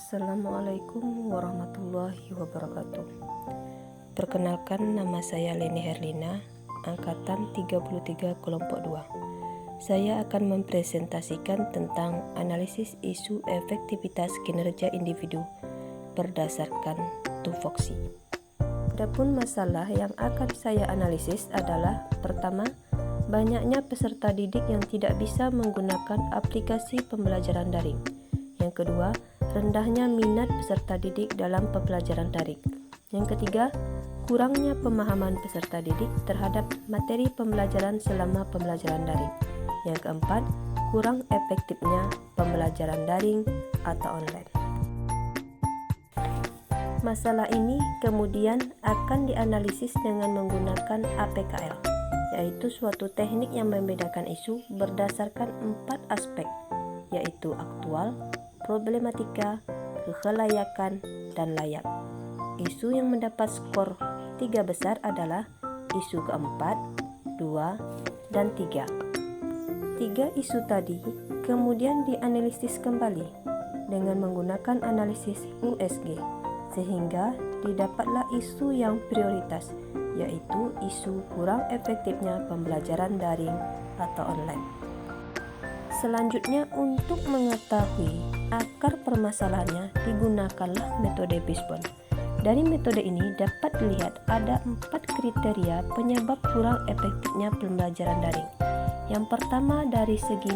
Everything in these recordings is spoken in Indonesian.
Assalamualaikum warahmatullahi wabarakatuh. Perkenalkan, nama saya Leni Herlina, angkatan 33 kelompok 2. Saya akan mempresentasikan tentang analisis isu efektivitas kinerja individu berdasarkan tupoksi. Adapun masalah yang akan saya analisis adalah: pertama, banyaknya peserta didik yang tidak bisa menggunakan aplikasi pembelajaran daring. Yang kedua, rendahnya minat peserta didik dalam pembelajaran daring. Yang ketiga, kurangnya pemahaman peserta didik terhadap materi pembelajaran selama pembelajaran daring. Yang keempat, kurang efektifnya pembelajaran daring atau online. Masalah ini kemudian akan dianalisis dengan menggunakan APKL, yaitu suatu teknik yang membedakan isu berdasarkan 4 aspek, yaitu aktual, problematika, kelayakan, dan layak. Isu yang mendapat skor 3 besar adalah isu keempat, 2, dan 3. 3 isu tadi kemudian dianalisis kembali dengan menggunakan analisis USG, sehingga didapatlah isu yang prioritas, yaitu isu kurang efektifnya pembelajaran daring atau online. Selanjutnya, untuk mengetahui akar permasalahannya, digunakanlah metode Fishbone. Dari metode ini dapat dilihat ada 4 kriteria penyebab kurang efektifnya pembelajaran daring. Yang pertama dari segi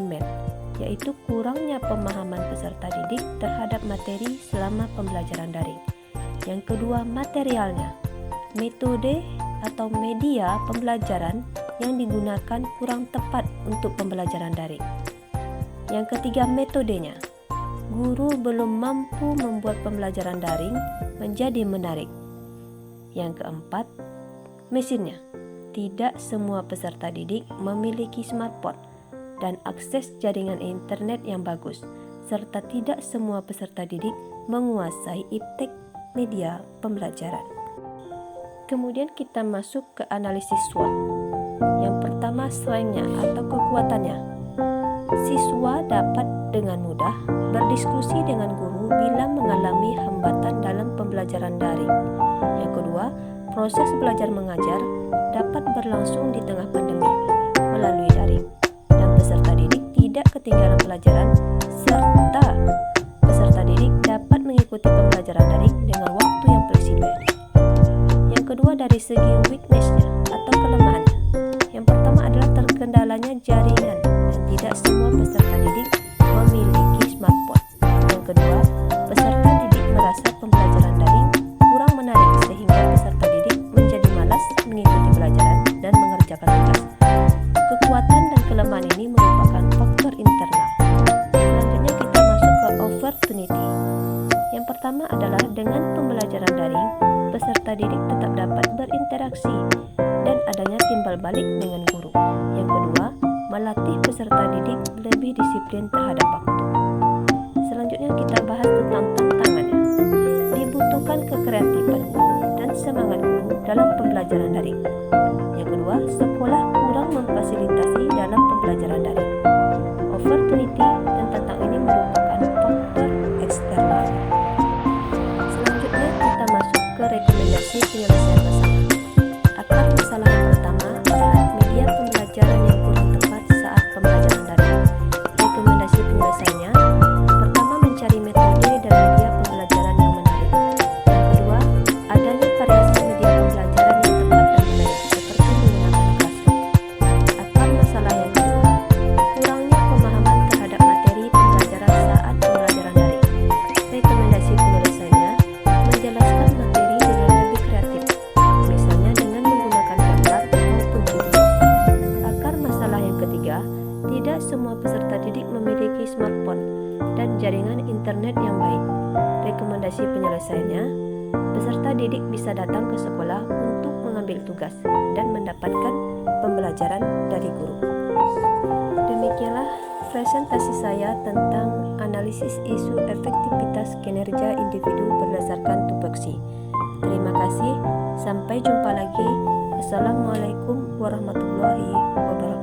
yaitu kurangnya pemahaman peserta didik terhadap materi selama pembelajaran daring. Yang kedua, materialnya. Metode atau media pembelajaran yang digunakan kurang tepat untuk pembelajaran daring. Yang ketiga, metodenya. Guru belum mampu membuat pembelajaran daring menjadi menarik. Yang keempat, mesinnya. Tidak semua peserta didik memiliki smartphone dan akses jaringan internet yang bagus, serta tidak semua peserta didik menguasai iptek media pembelajaran. Kemudian kita masuk ke analisis SWOT. Yang pertama, strength-nya atau kekuatannya. Siswa dapat dengan mudah berdiskusi dengan guru bila mengalami hambatan dalam pembelajaran daring. Yang kedua, proses belajar mengajar dapat berlangsung di tengah pandemi melalui daring, dan peserta didik tidak ketinggalan pelajaran, serta peserta didik dapat mengikuti pembelajaran daring dengan waktu yang fleksibel. Yang kedua, dari segi weakness-nya atau kelemahannya. Yang pertama adalah terkendalanya jaringan dan tidak semua peserta didik memiliki smartphone. Yang kedua, peserta didik merasa pembelajaran daring kurang menarik sehingga peserta didik menjadi malas mengikuti pelajaran dan mengerjakan tugas. Kekuatan dan kelemahan ini merupakan faktor internal. Selanjutnya kita masuk ke opportunity. Yang pertama adalah dengan pembelajaran daring, peserta didik tetap dapat berinteraksi dan adanya timbal balik dengan guru. Yang kedua, melatih peserta didik lebih disiplin terhadap waktu. Selanjutnya kita bahas tentang tantangannya. Dibutuhkan kekreatifan guru dan semangat guru dalam pembelajaran daring. Yang kedua, sekolah kurang memfasilitasi dalam pembelajaran daring. Opportunity dan tantangan ini merupakan faktor eksternal. Selanjutnya kita masuk ke rekomendasi penyelesaian masalah. Akar masalah yang pertama adalah media pembelajaran yang kurang tepat saat pembelajaran daring. Rekomendasi penyelesaiannya: pertama, mencari metode dan media pembelajaran yang menarik. Yang kedua, adanya variasi media pembelajaran yang tepat dan menarik, seperti menggunakan Classroom. Akar masalah yang kedua, kurangnya pemahaman terhadap materi pembelajaran saat pembelajaran daring. Rekomendasi penyelesaiannya: menjelaskan materi dengan lebih kreatif, misalnya dengan menggunakan gambar maupun video. Akar masalah yang ketiga, tidak semua peserta didik memiliki smartphone dan jaringan internet yang baik. Rekomendasi penyelesaiannya: peserta didik bisa datang ke sekolah untuk mengambil tugas dan mendapatkan pembelajaran dari guru. Demikianlah presentasi saya tentang analisis isu efektivitas kinerja individu berdasarkan tupoksi. Terima kasih, sampai jumpa lagi. Assalamualaikum warahmatullahi wabarakatuh.